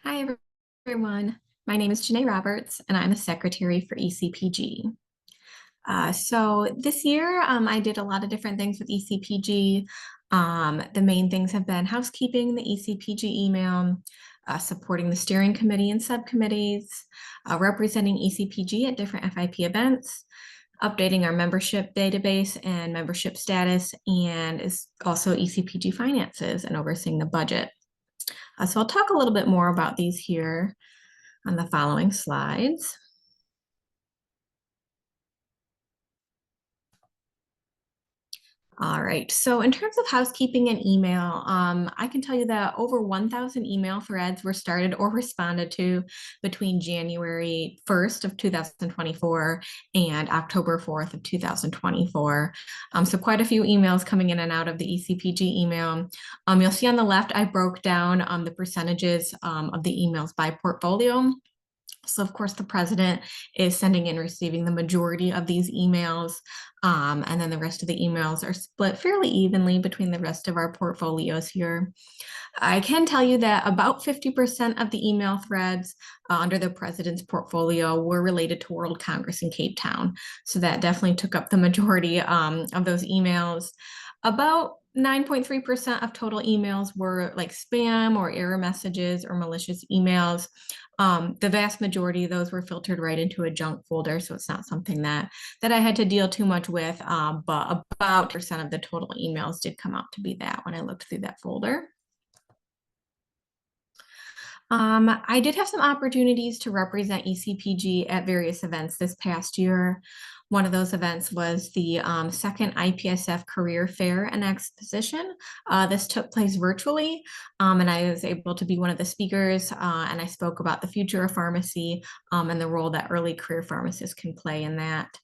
Hi, everyone. My name is Jenae Robertz, and I'm the secretary for ECPG. So this year, I did a lot of different things with ECPG. The main things have been housekeeping, the ECPG email, supporting the steering committee and subcommittees, representing ECPG at different FIP events, updating our membership database and membership status, and is also ECPG finances and overseeing the budget. So I'll talk a little bit more about these here on the following slides. All right, so in terms of housekeeping and email, I can tell you that over 1,000 email threads were started or responded to between January 1st of 2024 and October 4th of 2024. So quite a few emails coming in and out of the ECPG email. You'll see on the left, I broke down the percentages of the emails by portfolio. So of course, the president is sending and receiving the majority of these emails. And then the rest of the emails are split fairly evenly between the rest of our portfolios here. I can tell you that about 50% of the email threads under the president's portfolio were related to World Congress in Cape Town. So that definitely took up the majority of those emails. About 9.3% of total emails were like spam or error messages or malicious emails. The vast majority of those were filtered right into a junk folder, so it's not something that I had to deal too much with, but about percent of the total emails did come out to be that when I looked through that folder. I did have some opportunities to represent ECPG at various events this past year. One of those events was the second IPSF Career Fair and Exposition. This took place virtually, and I was able to be one of the speakers, and I spoke about the future of pharmacy and the role that early career pharmacists can play in that.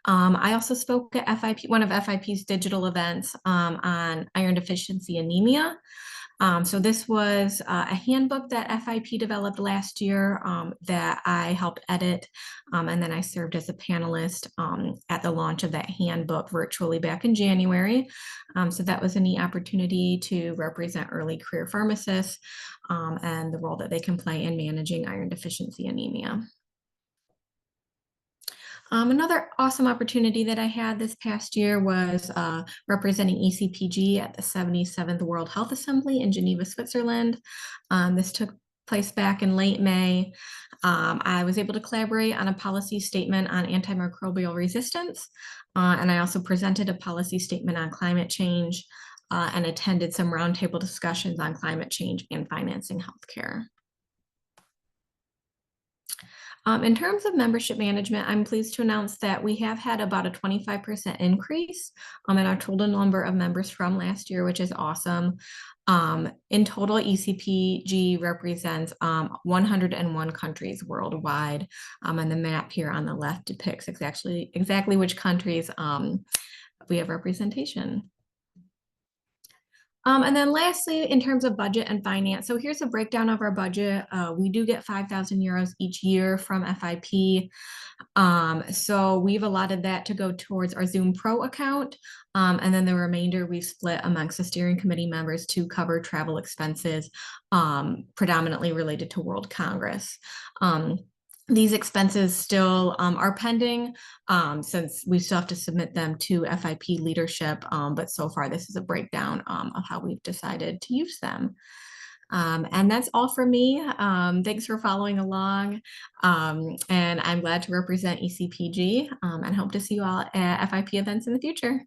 I also spoke at one of FIP's digital events on iron deficiency anemia. So this was a handbook that FIP developed last year that I helped edit, and then I served as a panelist at the launch of that handbook virtually back in January. So that was a neat opportunity to represent early career pharmacists and the role that they can play in managing iron deficiency anemia. Another awesome opportunity that I had this past year was representing ECPG at the 77th World Health Assembly in Geneva, Switzerland. This took place back in late May. I was able to collaborate on a policy statement on antimicrobial resistance, and I also presented a policy statement on climate change and attended some roundtable discussions on climate change and financing healthcare. In terms of membership management, I'm pleased to announce that we have had about a 25% increase in our total number of members from last year, which is awesome. In total, ECPG represents 101 countries worldwide, and the map here on the left depicts exactly which countries we have representation. And then lastly, in terms of budget and finance, so here's a breakdown of our budget. We do get 5,000 euros each year from FIP. So we've allotted that to go towards our Zoom Pro account. And then the remainder we split amongst the steering committee members to cover travel expenses, predominantly related to World Congress. These expenses still are pending since we still have to submit them to FIP leadership, but so far this is a breakdown of how we've decided to use them. And that's all for me. Thanks for following along, and I'm glad to represent ECPG and hope to see you all at FIP events in the future.